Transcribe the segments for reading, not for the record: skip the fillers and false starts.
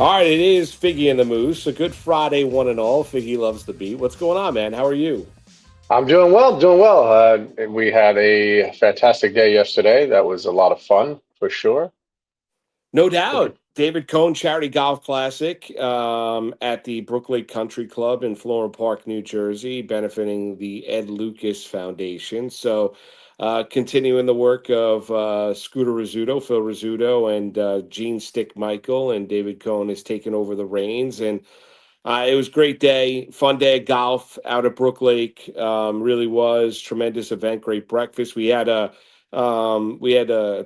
All right, it is Figgie and the Moose. A good Friday, one and all. Figgie loves the beat. What's going on, man? How are you? I'm doing well, doing well. We had a fantastic day yesterday. That was a lot of fun for sure. No doubt. David Cohn Charity Golf Classic at the Brook Lake Country Club in Florham Park, New Jersey, benefiting the Ed Lucas Foundation. So, continuing the work of Scooter Rizzuto, Phil Rizzuto, and Gene Stick Michael, and David Cohn has taken over the reins. And it was a great day, fun day of golf out at Brook Lake. Really was tremendous event, great breakfast. We had a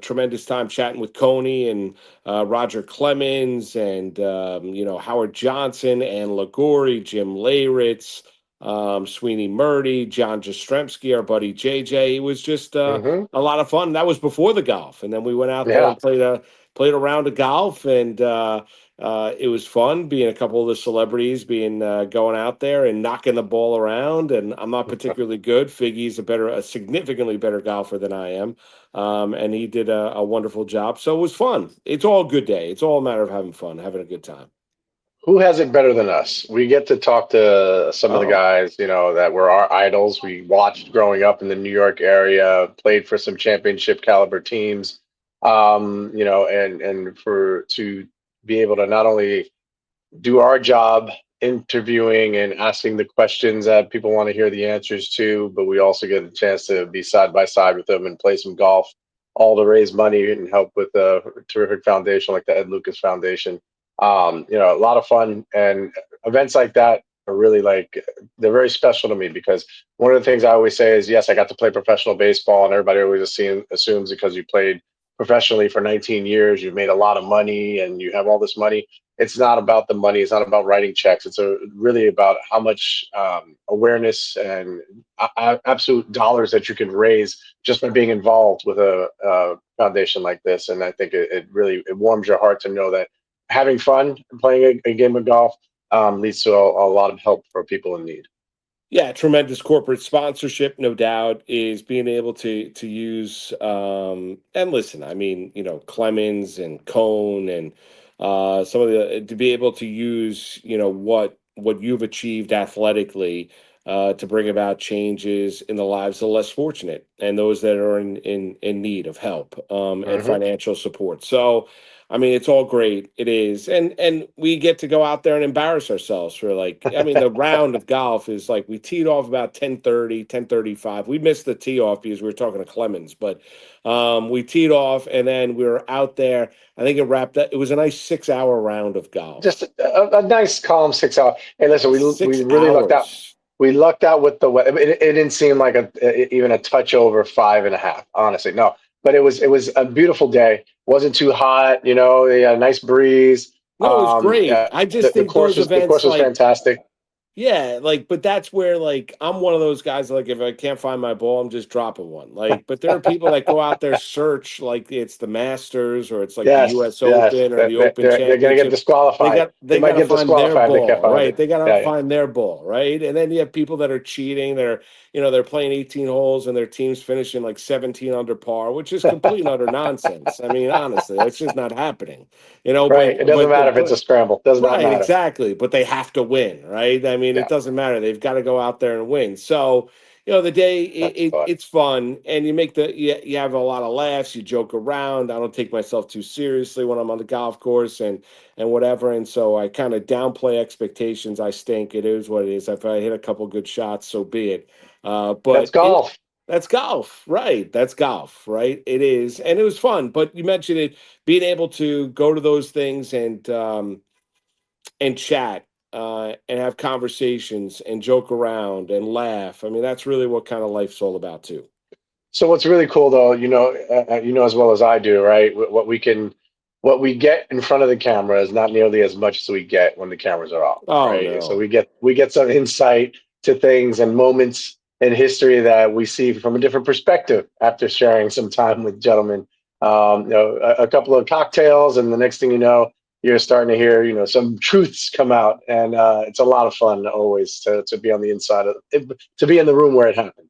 tremendous time chatting with Coney and Roger Clemens and Howard Johnson and Ligori, Jim Leyritz, Sweeney Murdy, John Jastrzemski, our buddy JJ. It was just Hmm. a lot of fun. That was before the golf, and then we went out there Yeah. and played a round of golf and. It was fun being a couple of the celebrities being going out there and knocking the ball around. And I'm not particularly good. Figgie's a significantly better golfer than I am, and he did a wonderful job. So it was fun. It's all a good day. It's all a matter of having fun, having a good time. Who has it better than us? We get to talk to some of the Oh, guys, that were our idols. We watched growing up in the New York area, played for some championship caliber teams. And for to be able to not only do our job interviewing and asking the questions that people want to hear the answers to, but we also get a chance to be side by side with them and play some golf, all to raise money and help with a terrific foundation like the Ed Lucas Foundation. A lot of fun and events like that are really they're very special to me because one of the things I always say is yes, I got to play professional baseball, and everybody always assumes because you played professionally for 19 years, you've made a lot of money and you have all this money. It's not about the money. It's not about writing checks. Really about how much awareness and absolute dollars that you can raise just by being involved with a foundation like this. And I think it really it warms your heart to know that having fun and playing a game of golf leads to a lot of help for people in need. yeah, tremendous corporate sponsorship, no doubt, is being able to use and listen, I mean, Clemens and Cone and some of the to be able to use, what you've achieved athletically to bring about changes in the lives of the less fortunate and those that are in need of help and Hmm. financial support. So I mean, it's all great. It is. And we get to go out there and embarrass ourselves for I mean, the round of golf is like we teed off about 10:30, 10:35. We missed the tee off because we were talking to Clemens, but we teed off and then we were out there. I think it wrapped up. It was a nice 6 hour round of Just golf. a nice calm 6 hour. Hey, listen, we Six really lucked out. hours. We lucked out with the weather. It didn't seem like even a touch over 5.5. Honestly, no. But it was a beautiful day. Wasn't too hot. We had a nice breeze. No, it was great. Yeah, I the, just the think course those was the course events was fantastic. yeah, but that's where I'm one of those guys if I can't find my ball, I'm just dropping one. But there are people that go out there search like it's the Masters or it's like the Yes, US yes. Open or the Open They're going to get Championship. They disqualified. got They they got might to get find their disqualified. They can't ball, find right? it. They got to Yeah, yeah. find their ball, right? And then you have people that are cheating. They're playing 18 holes and their team's finishing like 17 under par, which is complete and utter nonsense. I mean, honestly, it's just not happening. Right. It doesn't matter if it's a scramble. Does not Right, matter. exactly. But they have to win, right? I mean, it Yeah, doesn't matter. They've got to go out there and win. So, the day that's fun. it's fun, and you have a lot of laughs. You joke around. I don't take myself too seriously when I'm on the golf course and whatever. And so I kind of downplay expectations. I stink. It is what it is. If I hit a couple good shots, so be it. That's But it golf. That's golf, right? That's golf, right? It is, and it was fun. But you mentioned it being able to go to those things and chat and have conversations and joke around and laugh. I mean, that's really what kind of life's all about, too. So what's really cool though, as well as I do, right? What we get in front of the camera is not nearly as much as we get when the cameras are off, Oh right? So no, we get some insight to things and moments in history that we see from a different perspective after sharing some time with gentlemen. A couple of cocktails, and the next thing you know, you're starting to hear, some truths come out, and it's a lot of fun always to be on the inside of to be in the room where it happened.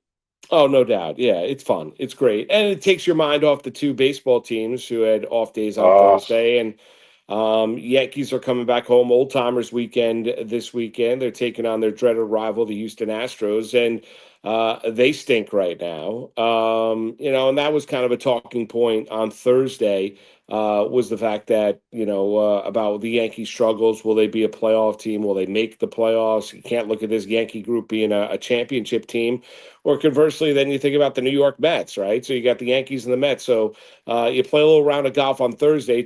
oh no doubt. Yeah, it's fun. It's great, and it takes your mind off the two baseball teams who had off days on Oh, Thursday, and Yankees are coming back home, old timers weekend this weekend. They're taking on their dreaded rival, the Houston Astros, and they stink right now. And that was kind of a talking point on Thursday. Was the fact that about the Yankee struggles? Will they be a playoff team? Will they make the playoffs? You can't look at this Yankee group being a championship team, or conversely, then you think about the New York Mets, right? So you got the Yankees and the Mets. So you play a little round of golf on Thursday,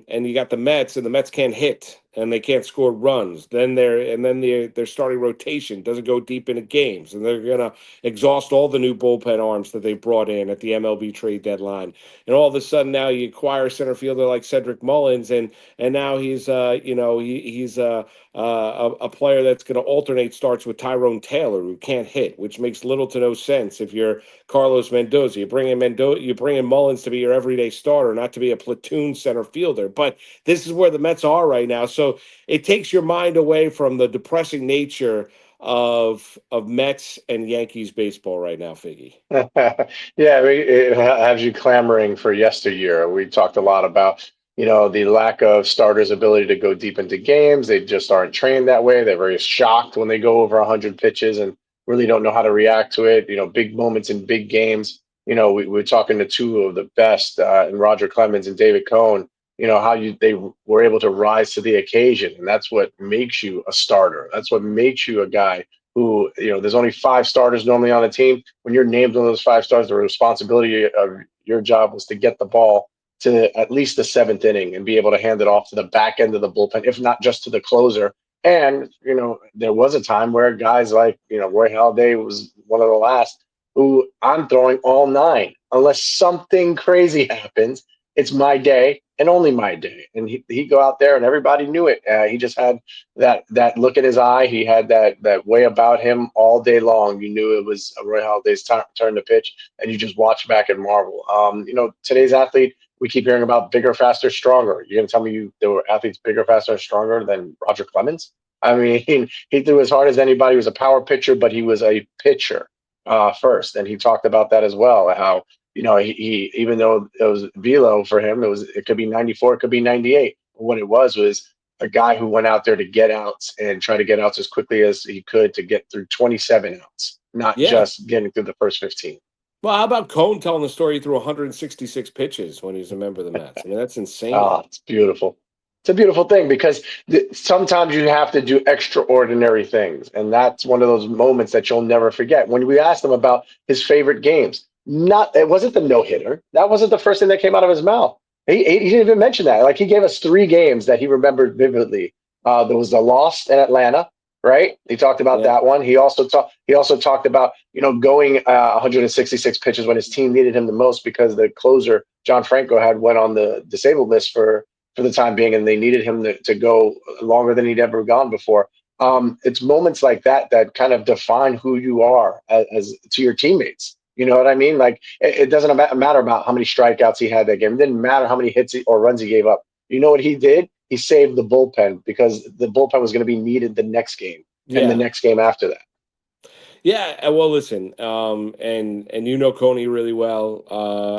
and you got the Mets, and the Mets can't hit and they can't score runs. Then their starting rotation doesn't go deep into games, and they're gonna exhaust all the new bullpen arms that they brought in at the MLB trade deadline. And all of a sudden now you acquire a center fielder like Cedric Mullins, and now he's a player that's going to alternate starts with Tyrone Taylor, who can't hit, which makes little to no sense if you're Carlos Mendoza. You bring in Mullins to be your everyday starter, not to be a platoon center fielder. But this is where the Mets are right now. So it takes your mind away from the depressing nature of Mets and Yankees baseball right now, Figgy. Yeah, it has you clamoring for yesteryear. We talked a lot about, the lack of starters' ability to go deep into games. They just aren't trained that way. They're very shocked when they go over 100 pitches and really don't know how to react to it. Big moments in big games. We're talking to two of the best, and Roger Clemens and David Cohn. How they were able to rise to the occasion, and that's what makes you a starter. That's what makes you a guy who, there's only five starters normally on a team. When you're named one of those five stars, the responsibility of your job was to get the ball to at least the seventh inning and be able to hand it off to the back end of the bullpen, if not just to the closer. And, there was a time where guys like, Roy Halladay was one of the last, who I'm throwing all nine. Unless something crazy happens, it's my day and only my day. And he'd go out there and everybody knew it. He just had that look in his eye. He had that way about him all day long. You knew it was Roy Halladay's turn to pitch, and you just watch back and marvel. Today's athlete, we keep hearing about bigger, faster, stronger. You're gonna tell me there were athletes bigger, faster, and stronger than Roger Clemens? I mean, he threw as hard as anybody. He was a power pitcher, but he was a pitcher first, and he talked about that as well. How he even though it was velo for him, it could be 94, it could be 98. What it was a guy who went out there to get outs and try to get outs as quickly as he could to get through 27 outs, not Yeah. just getting through the first 15. Well, how about Cone telling the story through 166 pitches when he was a member of the Mets? I mean, that's insane. Ah, it's beautiful. It's a beautiful thing because sometimes you have to do extraordinary things. And that's one of those moments that you'll never forget. When we asked him about his favorite games, it wasn't the no hitter. That wasn't the first thing that came out of his mouth. He didn't even mention that. Like, he gave us three games that he remembered vividly. There was the loss in Atlanta, right? He talked about Yeah. that one. He also talked about going 166 pitches when his team needed him the most because the closer John Franco had went on the disabled list for the time being, and they needed him to go longer than he'd ever gone before. It's moments like that that kind of define who you are as to your teammates. You know what I mean? Like, it doesn't matter about how many strikeouts he had that game. It didn't matter how many hits or runs he gave up. You know what he did? He saved the bullpen because the bullpen was going to be needed the next game and the Yeah. next game after that. Yeah, well, listen, and you know Coney really well.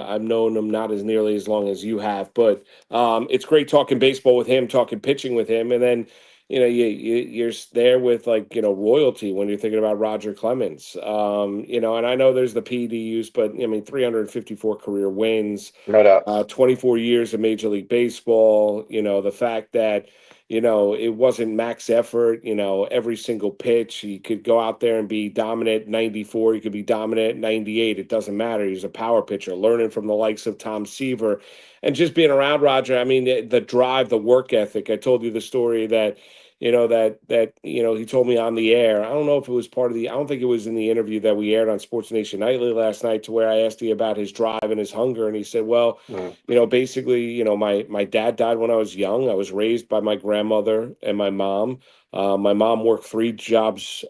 I've known him not as nearly as long as you have, but it's great talking baseball with him, talking pitching with him, and then you're there with, like, royalty when you're thinking about Roger Clemens. And I know there's the PDUs, but I mean 354 career wins, No doubt. 24 years of Major League Baseball. The fact that it wasn't max effort, every single pitch. He could go out there and be dominant 94. He could be dominant 98. It doesn't matter. He's a power pitcher, learning from the likes of Tom Seaver and just being around Roger. I mean, the drive, the work ethic. I told you the story that, he told me on the air. I don't know if it was I don't think it was in the interview that we aired on Sports Nation Nightly last night, to where I asked you about his drive and his hunger. And he said, well, Mm. basically, my dad died when I was young. I was raised by my grandmother and my mom. My mom worked three jobs in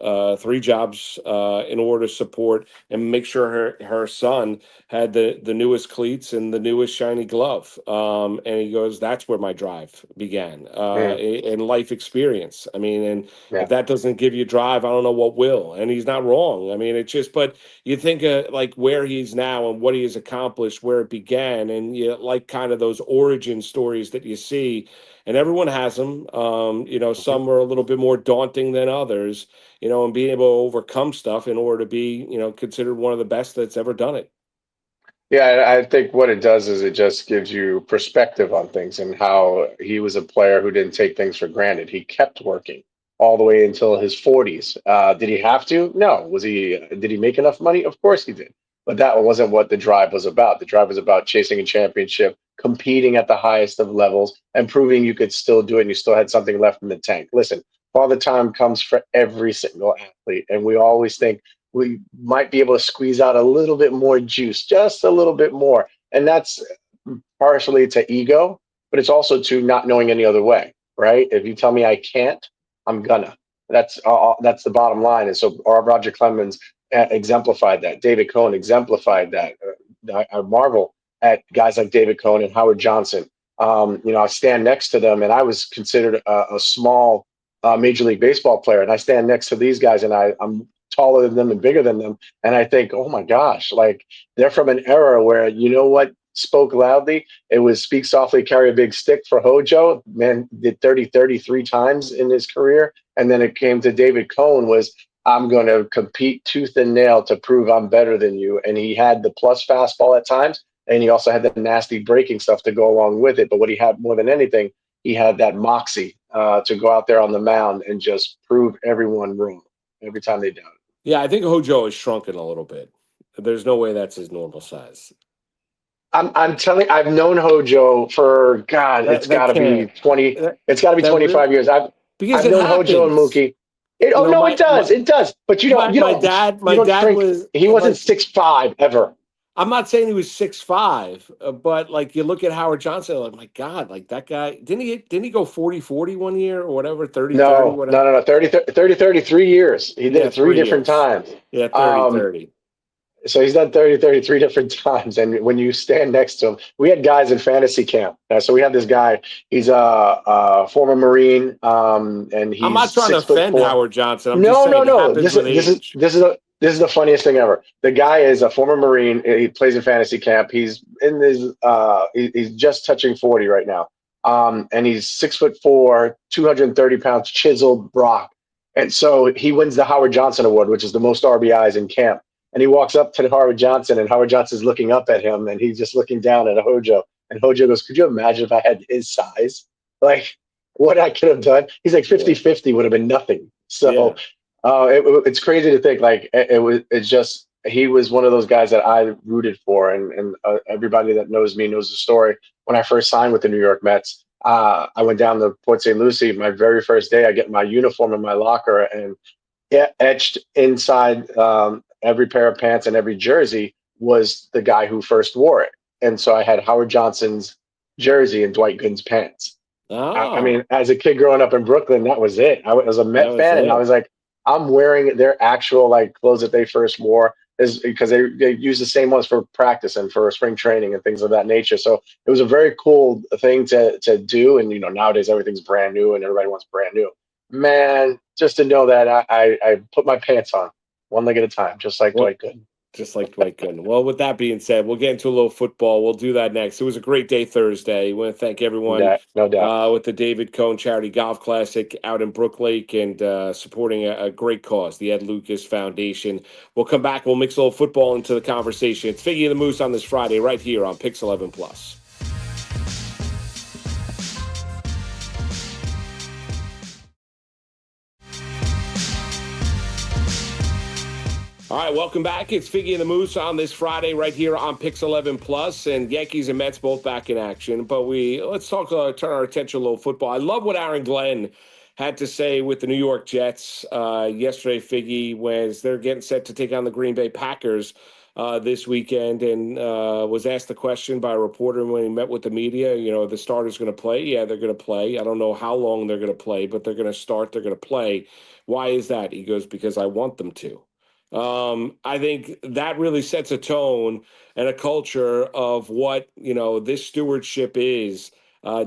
order to support and make sure her son had the newest cleats and the newest shiny glove. And he goes, that's where my drive began, Mm. and life experience. I mean, and if Yeah. that doesn't give you drive, I don't know what will. And he's not wrong. I mean, it's just, but you think like where he's now and what he has accomplished, where it began, and you like kind of those origin stories that you see. and everyone has them. Some are a little bit more daunting than others. And being able to overcome stuff in order to be considered one of the best that's ever done it. Yeah, I think what it does is it just gives you perspective on things and how he was a player who didn't take things for granted. He kept working all the way until his 40s. Did he have to? No. Did he make enough money? Of course he did. But that wasn't what the drive was about. The drive was about chasing a championship, competing at the highest of levels, and proving you could still do it and you still had something left in the tank. Listen, Father Time comes for every single athlete, and we always think we might be able to squeeze out a little bit more juice, just a little bit more. And that's partially to ego, but it's also to not knowing any other way, right? If you tell me I can't, I'm gonna. That's the bottom line. And so Roger Clemens exemplified that. David Cohn exemplified that. I marvel at guys like David Cohn and Howard Johnson. I stand next to them, and I was considered a small Major League Baseball player, and I stand next to these guys, and I'm taller than them and bigger than them. And I think, oh my gosh, like they're from an era where you know what spoke loudly? It was speak softly, carry a big stick for Hojo. Man did 33 times in his career. And then it came to David Cohn was I'm going to compete tooth and nail to prove I'm better than you. And he had the plus fastball at times. And he also had the nasty breaking stuff to go along with it. But what he had more than anything, he had that moxie to go out there on the mound and just prove everyone wrong every time they doubted. Yeah, I think Hojo has shrunken a little bit. There's no way that's his normal size. I'm telling. I've known Hojo for God. It's That got to be can't. 20. That, It's got to be that real 25 years. because I've it known Hojo and happens. Mookie. Oh no, it does. My It does. But my my dad you my don't dad shrink. was He wasn't 6'5" ever. I'm not saying he was 6'5", but like you look at Howard Johnson, like my God, like that guy didn't he go 40-40 one year or whatever, 30-30, No, whatever. no, no, no. 33 years. He did Yeah, it three 3 years. different times. Yeah, 30 Um, 30. so he's done 33 different times. And when you stand next to him, we had guys in fantasy camp. So we had this guy. He's a former Marine, and I'm not he's trying to six foot offend four. Howard Johnson. I'm just No, no, saying it no. happens This is with this is age. this is a this is the funniest thing ever. The guy is a former Marine. He plays in fantasy camp. He's in his he's just touching 40 right now. And he's 6'4", 230 pounds, chiseled Brock. And so he wins the Howard Johnson Award, which is the most RBIs in camp. And he walks up to Howard Johnson, and Howard Johnson's looking up at him, and he's just looking down at Hojo. And Hojo goes, "Could you imagine if I had his size? Like what I could have done?" He's like Yeah. 50-50 would have been nothing. Yeah. So it's crazy to think like it's just he was one of those guys that I rooted for, and everybody that knows me knows the story. When I first signed with the New York Mets, I went down to Port St. Lucie. My very first day, I get my uniform in my locker, and etched inside every pair of pants and every jersey was the guy who first wore it. And so I had Howard Johnson's jersey and Dwight Gooden's pants. I Oh, mean, as a kid growing up in Brooklyn, that was it. I was a that Met was fan, and I it. was like, I'm wearing their actual like clothes that they first wore is because they use the same ones for practice and for spring training and things of that nature. So it was a very cool thing to do. And nowadays everything's brand new and everybody wants brand new. Man, just to know that I put my pants on one leg at a time, just like What? Dwight Gooden. Just like Dwight Gooden. Well, with that being said, we'll get into a little football. We'll do that next. It was a great day Thursday. We want to thank everyone No doubt. with the David Cohn Charity Golf Classic out in Brook Lake and supporting a great cause, the Ed Lucas Foundation. We'll come back. We'll mix a little football into the conversation. It's Figgie and the Moose on this Friday right here on Pix 11 Plus. All right, welcome back. It's Figgie and the Moose on this Friday right here on Pix 11 Plus, and Yankees and Mets both back in action. But let's talk, turn our attention a little football. I love what Aaron Glenn had to say with the New York Jets yesterday, Figgie, was they're getting set to take on the Green Bay Packers this weekend, and was asked the question by a reporter when he met with the media, the starter's going to play. Yeah, they're going to play. I don't know how long they're going to play, but they're going to start. They're going to play. Why is that? He goes, because I want them to. I think that really sets a tone and a culture of what this stewardship is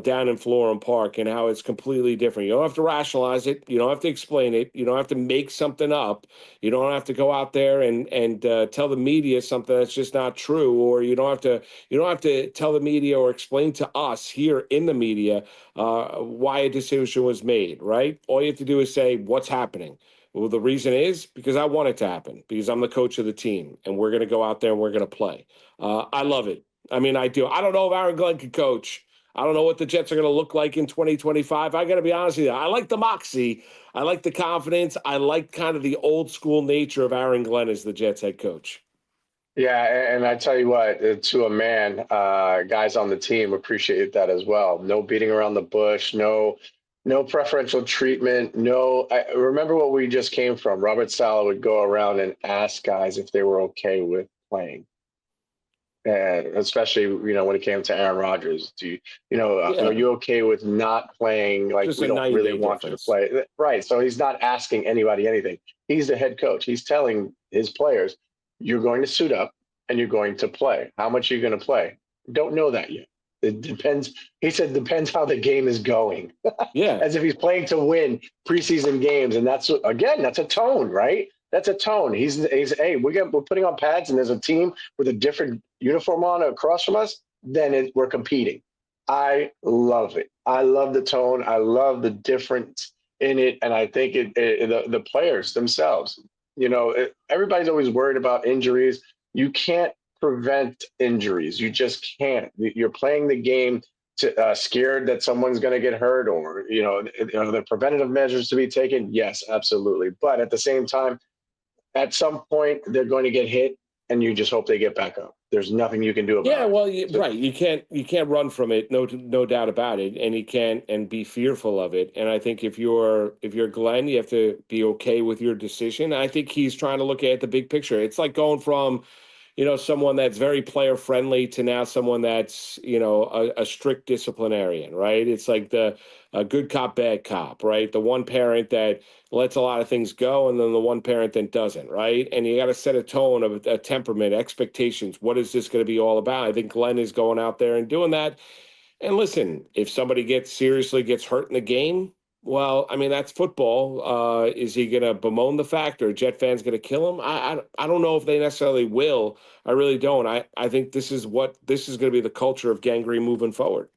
down in Florham Park and how it's completely different. You don't have to rationalize it. You don't have to explain it. You don't have to make something up. You don't have to go out there and tell the media something that's just not true, or you don't have to tell the media or explain to us here in the media why a decision was made. Right? All you have to do is say what's happening. Well, the reason is because I want it to happen, because I'm the coach of the team, and we're going to go out there and we're going to play. I love it. I mean, I do. I don't know if Aaron Glenn can coach. I don't know what the Jets are going to look like in 2025. I got to be honest with you. I like the moxie. I like the confidence. I like kind of the old school nature of Aaron Glenn as the Jets head coach. Yeah, and I tell you what, to a man, guys on the team appreciate that as well. No beating around the bush, no preferential treatment, no. I remember what we just came from. Robert Saleh would go around and ask guys if they were okay with playing, and especially when it came to Aaron Rodgers. Are Yeah, you okay with not playing? Like, just we a don't 90 really day want you to difference. play, right? So he's not asking anybody anything. He's the head coach. He's telling his players, "You're going to suit up and you're going to play. How much are you going to play? Don't know that yet. It depends." He said, "Depends how the game is going." Yeah. As if he's playing to win preseason games, and that's a tone, right? That's a tone. He's hey, we're putting on pads, and there's a team with a different uniform on across from us. Then we're competing. I love it. I love the tone. I love the difference in it, and I think the players themselves. Everybody's always worried about injuries. You can't prevent injuries. You just can't. You're playing the game scared that someone's going to get hurt, or the preventative measures to be taken. Yes, absolutely. But at the same time, at some point, they're going to get hit, and you just hope they get back up. There's nothing you can do Yeah, about it. well, So, right. You can't run from it. No doubt about it. And you can't and be fearful of it. And I think if you're Glenn, you have to be okay with your decision. I think he's trying to look at the big picture. It's like going from someone that's very player friendly to now someone that's, a strict disciplinarian, right? It's like the a good cop, bad cop, right? The one parent that lets a lot of things go, and then the one parent that doesn't, right? And you got to set a tone of a temperament, expectations. What is this going to be all about? I think Glenn is going out there and doing that. And listen, if somebody seriously gets hurt in the game, well, I mean, that's football. Is he going to bemoan the fact, or Jet fans going to kill him? I don't know if they necessarily will. I really don't. I think this is going to be the culture of gangrene moving forward.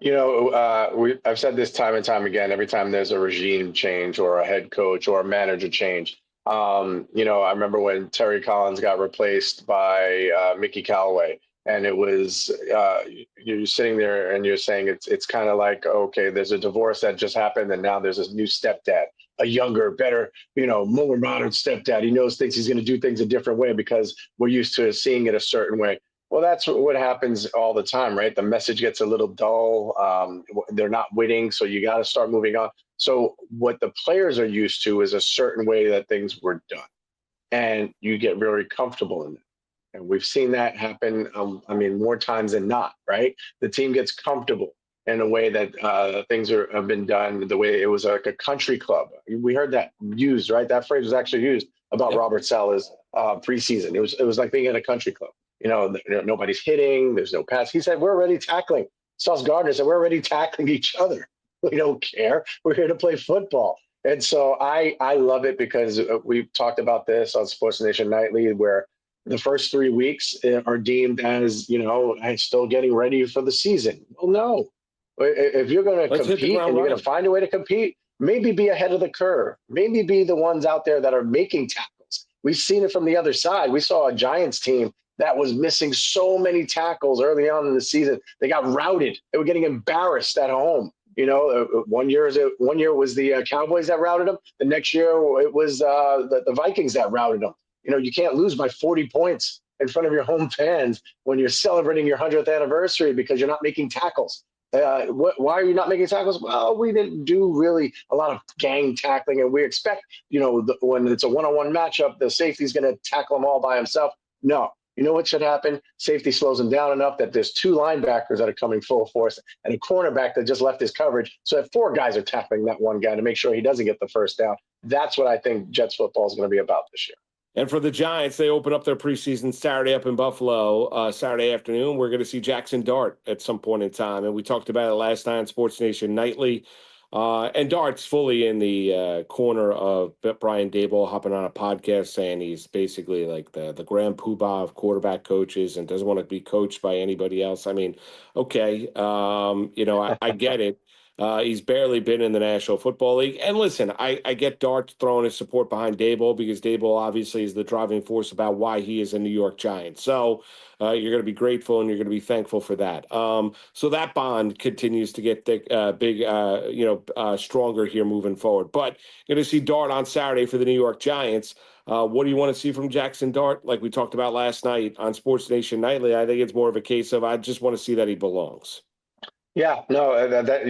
I've said this time and time again. Every time there's a regime change or a head coach or a manager change, I remember when Terry Collins got replaced by Mickey Callaway, and it was you're sitting there and you're saying it's kind of like, okay, there's a divorce that just happened, and now there's this new stepdad, a younger, better, more modern stepdad. He thinks he's going to do things a different way because we're used to seeing it a certain way. Well, that's what happens all the time, right? The message gets a little dull. They're not winning, so you got to start moving on. So what the players are used to is a certain way that things were done, and you get very comfortable in it. And we've seen that happen. More times than not, right? The team gets comfortable in a way that have been done the way it was like a country club. We heard that used, right? That phrase was actually used about Yep. Robert Saleh's preseason. It was like being in a country club. Nobody's hitting. There's no pass. He said, "We're already tackling." Sauce Gardner said, "We're already tackling each other. We don't care. We're here to play football." And so I love it because we've talked about this on Sports Nation Nightly, where the first 3 weeks are deemed as, still getting ready for the season. Well, no. If you're going to Let's hit the compete ground and you're going to running. find a way to compete, maybe be ahead of the curve. Maybe be the ones out there that are making tackles. We've seen it from the other side. We saw a Giants team that was missing so many tackles early on in the season. They got routed. They were getting embarrassed at home. One year it was the Cowboys that routed them. The next year it was the Vikings that routed them. You can't lose by 40 points in front of your home fans when you're celebrating your 100th anniversary because you're not making tackles. Why are you not making tackles? Well, we didn't do really a lot of gang tackling, and we expect, when it's a one-on-one matchup, the safety's going to tackle them all by himself. No. You know what should happen? Safety slows them down enough that there's two linebackers that are coming full force and a cornerback that just left his coverage. So that four guys are tackling that one guy to make sure he doesn't get the first down. That's what I think Jets football is going to be about this year. And for the Giants, they open up their preseason Saturday up in Buffalo, Saturday afternoon. We're going to see Jackson Dart at some point in time. And we talked about it last night on Sports Nation Nightly. And Dart's fully in the corner of Brian Daboll, hopping on a podcast saying he's basically like the grand poobah of quarterback coaches and doesn't want to be coached by anybody else. I mean, okay, I get it. He's barely been in the National Football League. And listen, I get Dart throwing his support behind Daboll because Daboll obviously is the driving force about why he is a New York Giant. So you're going to be grateful and you're going to be thankful for that. So that bond continues to get stronger here moving forward. But you're going to see Dart on Saturday for the New York Giants. What do you want to see from Jackson Dart? Like we talked about last night on Sports Nation Nightly, I think it's more of a case of I just want to see that he belongs. Yeah, no, that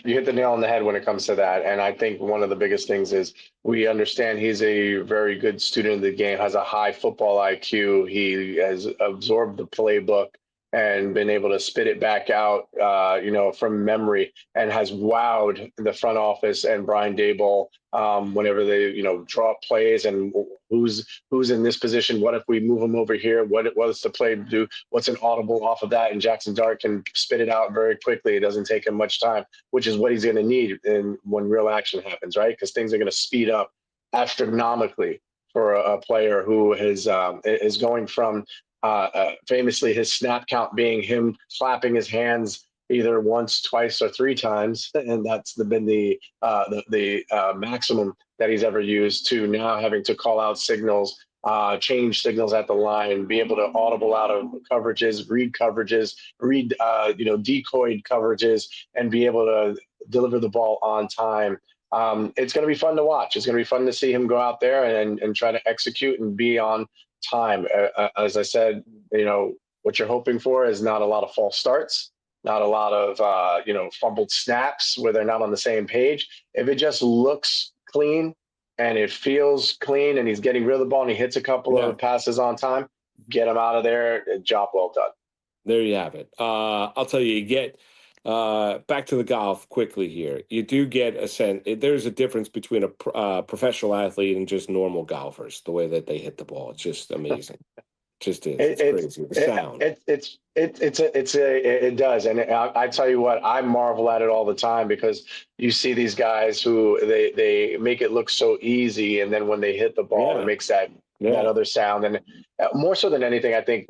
you hit the nail on the head when it comes to that. And I think one of the biggest things is we understand he's a very good student of the game, has a high football IQ. He has absorbed the playbook and been able to spit it back out, from memory, and has wowed the front office and Brian Daboll whenever they, draw up plays and who's in this position. What if we move him over here? What's the play to do? What's an audible off of that? And Jackson Dart can spit it out very quickly. It doesn't take him much time, which is what he's going to need when real action happens, right? Because things are going to speed up astronomically for a player who is going from famously his snap count being him clapping his hands either once, twice, or three times, and that's been the maximum that he's ever used, to now having to call out signals, change signals at the line, be able to audible out of coverages, read decoyed coverages, and be able to deliver the ball on time. It's going to be fun to watch. It's going to be fun to see him go out there and try to execute and be on time. As I said, what you're hoping for is not a lot of false starts, not a lot of fumbled snaps where they're not on the same page. If it just looks clean and it feels clean and he's getting rid of the ball and he hits a couple of passes on time, get him out of there. Job well done. There you have it. I'll tell you, you get back to the golf quickly here. You do get a sense. There's a difference between a professional athlete and just normal golfers. The way that they hit the ball, it's just amazing. Just is. It's crazy. The sound. It does, and I tell you what, I marvel at it all the time because you see these guys who they make it look so easy, and then when they hit the ball, it makes that other sound. And more so than anything, I think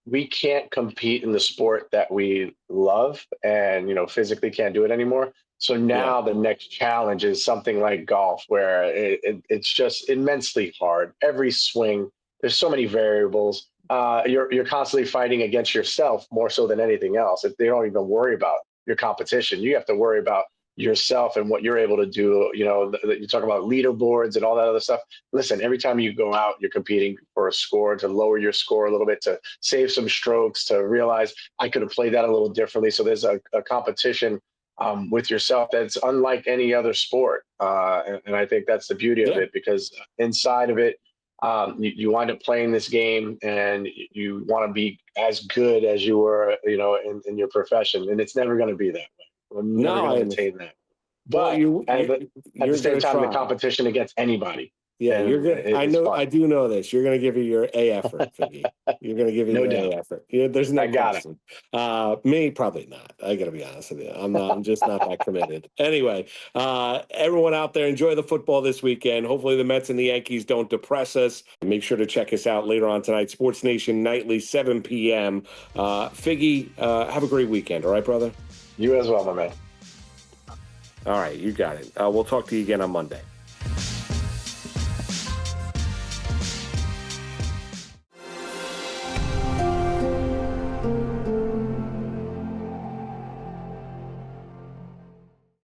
we can't compete in the sport that we love, and physically can't do it anymore. So now the next challenge is something like golf, where it's just immensely hard. Every swing. There's so many variables. You're constantly fighting against yourself more so than anything else. If they don't even worry about your competition, you have to worry about yourself and what you're able to do. You talk about leaderboards and all that other stuff. Listen, every time you go out, you're competing for a score, to lower your score a little bit, to save some strokes, to realize I could have played that a little differently. So there's a competition with yourself that's unlike any other sport. And I think that's the beauty of it, because inside of it, you wind up playing this game and you want to be as good as you were, in your profession. And it's never going to be that way. We're never going to attain that. But at the same time, the competition against anybody. Yeah, I do know this. You're going to give it your A effort, Figgie. You're going to give it your A effort. There's no question. Me, probably not. I got to be honest with you. I'm just not that committed. Anyway, everyone out there, enjoy the football this weekend. Hopefully the Mets and the Yankees don't depress us. Make sure to check us out later on tonight. Sports Nation Nightly, 7 p.m. Figgie, have a great weekend. All right, brother? You as well, my man. All right, you got it. We'll talk to you again on Monday.